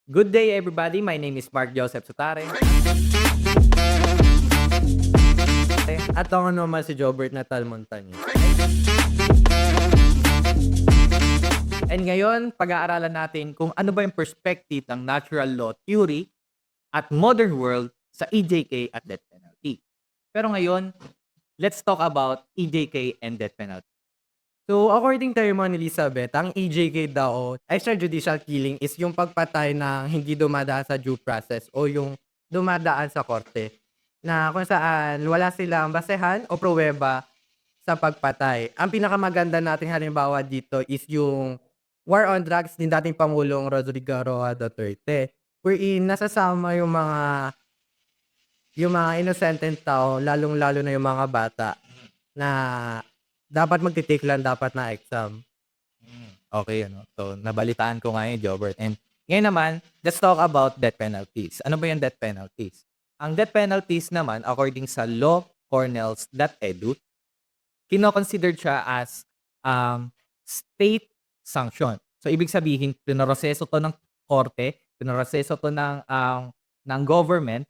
Good day, everybody. My name is Mark Joseph Sutare. At ako naman si Jobert Natal Montaño. And ngayon, pag-aaralan natin kung ano ba yung perspective ng natural law theory at modern world sa EJK at death penalty. Pero ngayon, let's talk about EJK and death penalty. So, according kay Mon Elizabeth, ang EJK daw, extrajudicial killing is yung pagpatay na hindi dumadaan sa due process o yung dumadaan sa korte. Na kung saan wala silang basehan o pruweba sa pagpatay. Ang pinakamaganda nating halimbawa dito is yung war on drugs ni dating Pangulong Rodrigo Roa Duterte. Wherein nasasama yung mga inosenteng tao, lalong-lalo na yung mga bata na dapat magte-take lang dapat na exam. Okay, ano? So, nabalitaan ko nga yun, Jobert. And ngayon naman, let's talk about death penalties. Ano ba yung death penalties? Ang death penalties naman, according sa lawcornells.edu, kino-considered siya as state sanction. So, ibig sabihin, pinoroseso to ng korte, pinoroseso to ng government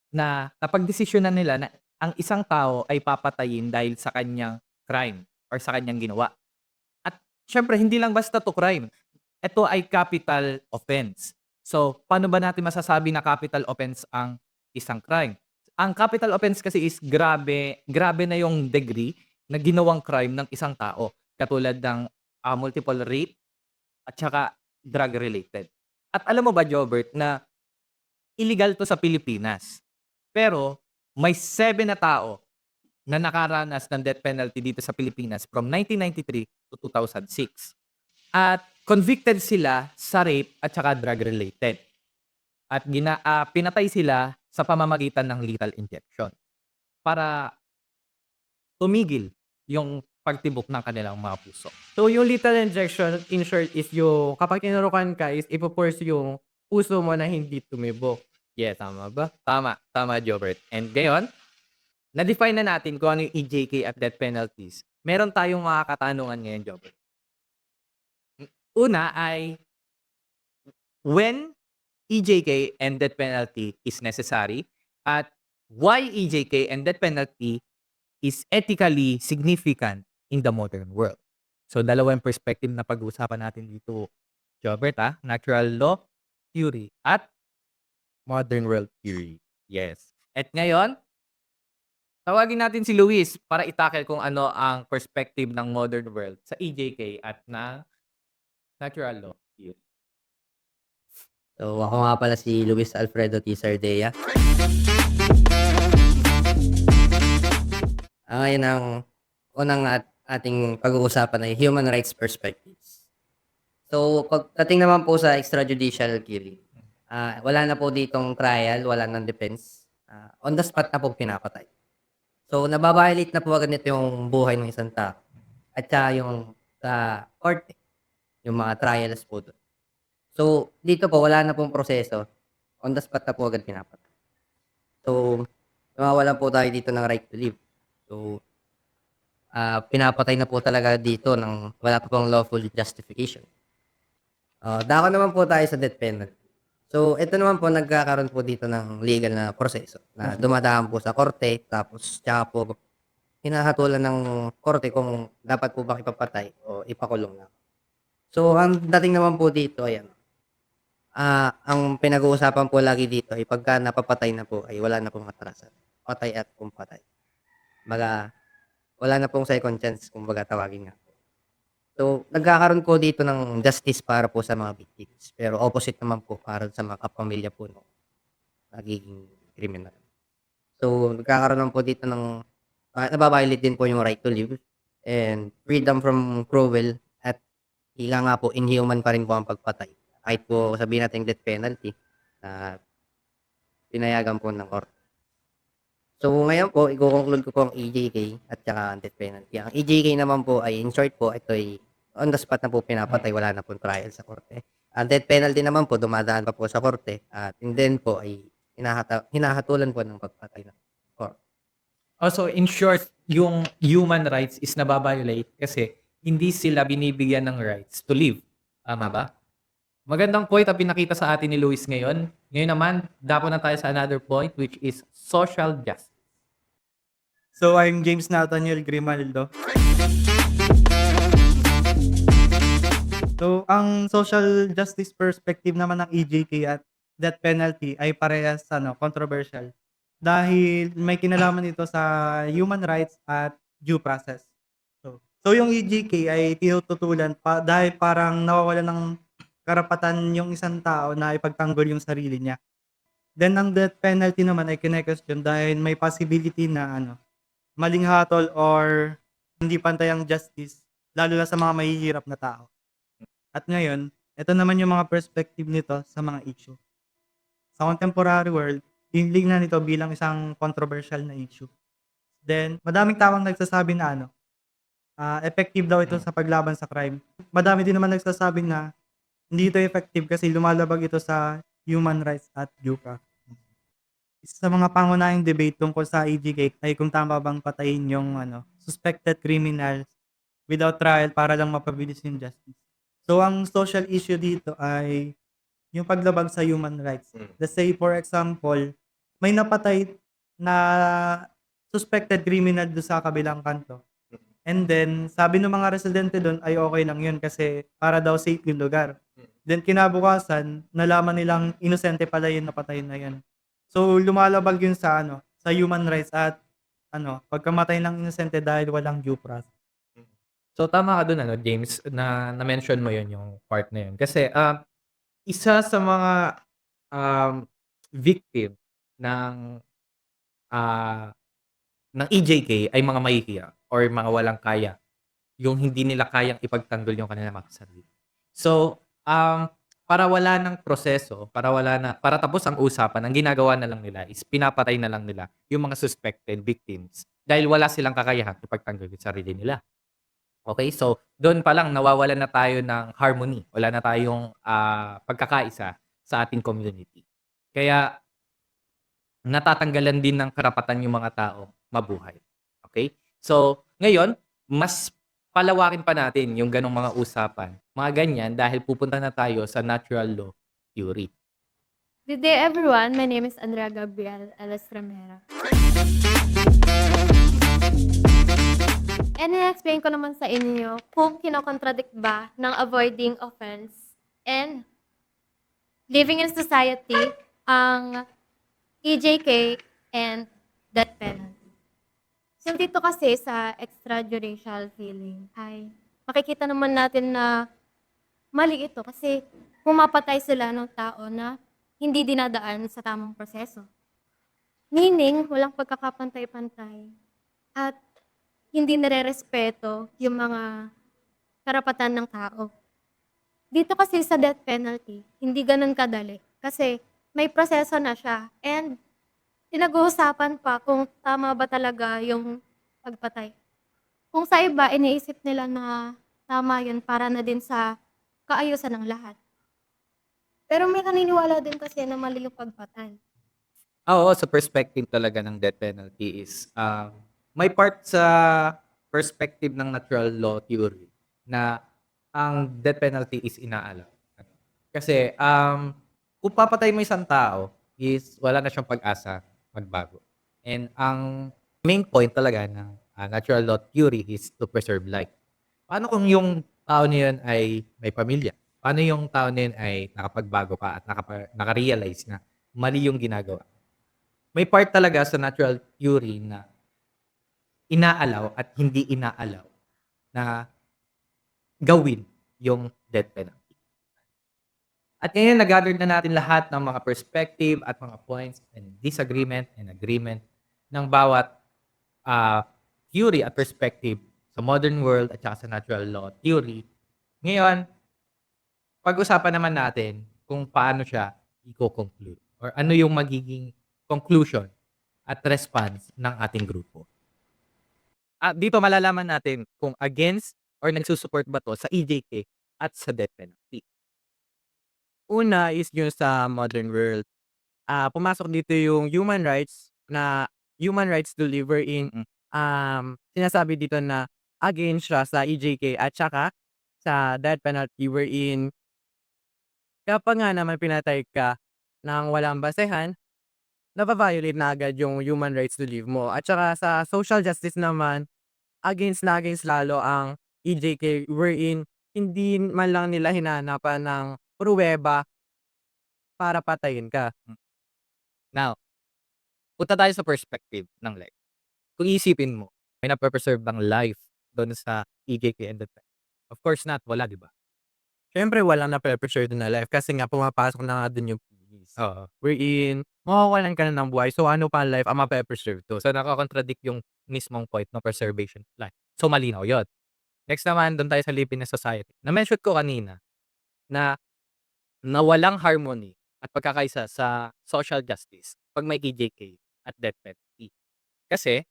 na napagdesisyonan nila na ang isang tao ay papatayin dahil sa kanyang crime or sa kanyang ginawa. At syempre, hindi lang basta to crime. Ito ay capital offense. So, paano ba natin masasabi na capital offense ang isang crime? Ang capital offense kasi is grabe, grabe na yung degree na ginawang crime ng isang tao. Katulad ng multiple rape at saka drug-related. At alam mo ba, Jobert, na illegal to sa Pilipinas. Pero may 7 na tao na nakaranas ng death penalty dito sa Pilipinas from 1993 to 2006. At convicted sila sa rape at saka drug-related. At pinatay sila sa pamamagitan ng lethal injection para tumigil yung pagtibok ng kanilang mga puso. So, yung lethal injection, in short, is yung kapag tinurukan ka is ipo-force yung puso mo na hindi tumibok. Yes, tama ba? Tama, Jobert. And ngayon, na-define na natin kung ano yung EJK at death penalties. Meron tayong mga katanungan ngayon, Jobert. Una ay, when EJK and death penalty is necessary at why EJK and death penalty is ethically significant in the modern world. So, dalawang perspective na pag-uusapan natin dito, Jobert, natural law theory at modern world theory. Yes. At ngayon, tawagin natin si Luis para itackle kung ano ang perspective ng modern world sa EJK at na natural law theory. So, ako nga pala si Luis Alfredo T. Sardea. Ngayon ang unang ating pag-uusapan ay human rights perspectives. So, pagdating naman po sa extrajudicial killing, wala na po ditong trial, wala nang defense. On the spot na po pinapatay. So, nababiolate na po agad nito yung buhay ng isang tao. At saka yung sa korte, yung mga trials po doon. So, dito po, wala na pong proseso. On the spot na po agad pinapatay. So, nawawalan po tayo dito ng right to live. So, pinapatay na po talaga dito ng wala pa pong lawful justification. Dako naman po tayo sa death penalty. So, ito naman po, nagkakaroon po dito ng legal na proseso na dumadaan po sa korte, tapos tsaka po hinahatulan ng korte kung dapat po ba ipapatay o ipakulong na. So, ang dating naman po dito, ayan, ang pinag-uusapan po lagi dito ay pagka napapatay na po ay wala na pong atrasan. Patay at kung patay. Baga, wala na pong second chance kung baga tawagin nga. So, nagkakaroon po dito ng justice para po sa mga victims. Pero opposite naman po para sa mga kapamilya po no, nagiging criminal. So, nagkakaroon naman po dito ng nababiolate din po yung right to live and freedom from cruel at ila nga po inhuman pa rin po ang pagpatay. Kahit po sabihin natin death penalty na pinayagan po ng korte. So, ngayon po, i-conclude ko po ang EJK at saka ang death penalty. Ang EJK naman po ay, in short po, ito ay on the spot na po pinapatay, wala na pong trial sa korte. Ang death penalty naman po, dumadaan pa po sa korte at and then po ay hinahatulan po ng pagpatay ng korte. Also, in short, yung human rights is nababiolate kasi hindi sila binibigyan ng rights to live. Tama ba? Magandang point ang pinakita sa atin ni Luis ngayon. Ngayon naman, dapo na tayo sa another point which is social justice. So, I'm James Nathaniel Grimaldo. So, ang social justice perspective naman ng EJK at death penalty ay parehas controversial. Dahil may kinalaman ito sa human rights at due process. So yung EJK ay tinututulan dahil parang nawawalan ng karapatan yung isang tao na ipagtanggol yung sarili niya. Then ang death penalty naman ay kine-question dahil may possibility na maling hatol or hindi pantay ang justice lalo na sa mga mahihirap na tao. At ngayon, ito naman yung mga perspective nito sa mga issue. Sa contemporary world, na nito bilang isang controversial na issue. Then, madaming tawang nagsasabi na effective daw ito sa paglaban sa crime. Madami din naman nagsasabi na hindi ito effective kasi lumalabag ito sa human rights at due process. Isa sa mga pangunahing debate tungkol sa EJK ay kung tama bang patayin yung suspected criminals without trial para lang mapabilis yung justice. So, ang social issue dito ay yung paglabag sa human rights. Let's say, for example, may napatay na suspected criminal doon sa kabilang kanto. And then, sabi ng mga residente doon ay okay lang yun kasi para daw safe yung lugar. Then, kinabukasan, nalaman nilang inosente pala yung napatay na yan. So, lumalabag yun sa sa human rights at pagkamatay ng inosente dahil walang due process. So tama ka dun James, na na-mention mo yun, yung part na yun. Kasi, isa sa mga, victim ng, ah, ng EJK ay mga mahihiya or mga walang kaya. Yung hindi nila kayang ipagtanggol yung kanilang mga sarili. So, para wala ng proseso, para tapos ang usapan, ang ginagawa na lang nila is pinapatay na lang nila yung mga suspected victims dahil wala silang kakayahan ipagtanggol yung sarili nila. Okay, so doon pa lang nawawalan na tayo ng harmony. Wala na tayong pagkakaisa sa ating community. Kaya natatanggalan din ng karapatan yung mga tao mabuhay. Okay? So, ngayon, mas palawakin pa natin yung ganong mga usapan. Mga ganyan dahil pupunta na tayo sa natural law theory. Good day, everyone. My name is Andrea Gabriel Estremera. And i-explain ko naman sa inyo kung kinokontradict ba ng avoiding offense and living in society ang EJK and death penalty. So dito kasi sa extrajudicial killing ay makikita naman natin na mali ito kasi pumapatay sila ng tao na hindi dinadaan sa tamang proseso. Meaning, walang pagkakapantay-pantay at hindi nare-respeto yung mga karapatan ng tao. Dito kasi sa death penalty, hindi ganun kadali kasi may proseso na siya and pinag-uusapan pa kung tama ba talaga yung pagpatay. Kung sa iba, iniisip nila na tama yun para na din sa kaayusan ng lahat. Pero may naniniwala din kasi na mali yung pagpatay. Oo, sa perspective talaga ng death penalty is, may part sa perspective ng natural law theory na ang death penalty is inaallow. Kasi, kung papatay mo isang tao is wala na siyang pag-asa magbago. And ang main point talaga ng natural law theory is to preserve life. Paano kung yung tao na yun ay may pamilya? Paano yung tao na yun ay nakapagbago pa at nakarealize na mali yung ginagawa? May part talaga sa natural theory na inaalaw at hindi inaalaw na gawin yung death penalty. At ngayon, nag-gather na natin lahat ng mga perspective at mga points and disagreement and agreement ng bawat theory at perspective sa modern world at saka sa natural law theory. Ngayon, pag-usapan naman natin kung paano siya i-conclude or ano yung magiging conclusion at response ng ating grupo. Dito malalaman natin kung against or nagsusupport ba to sa EJK at sa death penalty. Una is yung sa modern world. Pumasok dito yung human rights deliver in sinasabi dito na against siya sa EJK at saka sa death penalty wherein Kapag nga naman pinatay ka ng walang basehan, nava-violate na agad yung human rights to live mo. At saka sa social justice naman, against lalo ang EJK wherein hindi man lang nila hinahanapan ng pruweba para patayin ka. Now, punta tayo sa perspective ng life. Kung iisipin mo, may nape-preserve bang life doon sa EJK and the death? Of course not, wala, 'di ba? Siyempre walang nape-preserve na life kasi nga pumapasok na nga dun yung police. Oo. Wherein mawawalan ka na ng buhay. So ano pa life ang mape-preserve dun? So, nako-contradict yung mismong point ng preservation of life. So, malinaw yun. Next naman, doon tayo sa living in a society. Na-mention ko kanina na walang harmony at pagkakaisa sa social justice 'pag may EJK at death penalty. Kasi,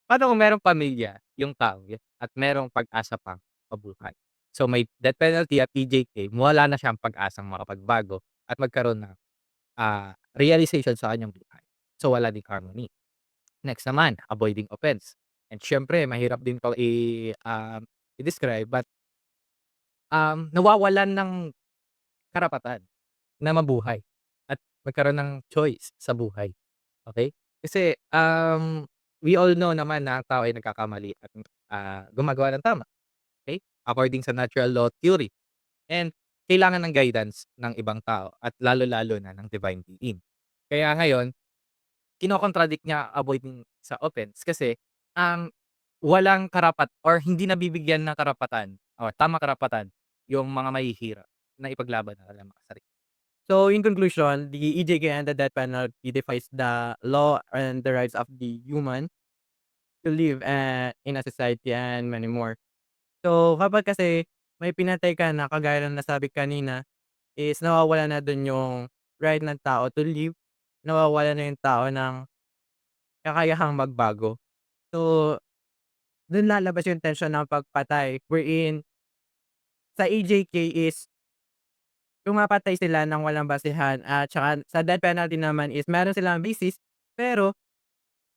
paano kung merong pamilya yung tao at merong pag-asa pang mabuhay? So, may death penalty at EJK, wala na siyang pag-asang makapagbago at magkaroon ng, realization sa kanyang buhay. So, wala ding harmony. Next naman, avoiding offense. And siyempre mahirap din 'to i-describe but, nawawalan ng karapatan na mabuhay at magkaroon ng choice sa buhay, okay? Kasi, we all know naman na ang tao ay nagkakamali at, gumagawa ng tama, okay? According sa natural law theory and kailangan ng guidance ng ibang tao at lalo-lalo na ng divine being. Kaya ngayon, kino-contradict niya avoiding sa offense kasi, um, walang karapat or hindi nabibigyan ng karapatan or tamang karapatan yung mga mahihirap na ipaglaban ang kanilang mga sarili. So in conclusion, the EJK and the death penalty defies the law and the rights of the human to live in a society and many more. So kapag kasi may pinatay ka na kagaya ng nasabi kanina is nawawala na dun yung right ng tao to live, nawawala na yung tao ng kakayahang magbago. So dun lalabas yung tensyon ng pagpatay wherein sa EJK is pumapatay sila ng walang basehan at saka sa death penalty naman is meron silang basis pero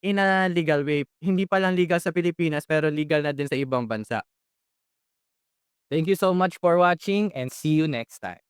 in a legal way. Hindi pa lang legal sa Pilipinas pero legal na din sa ibang bansa. Thank you so much for watching and see you next time.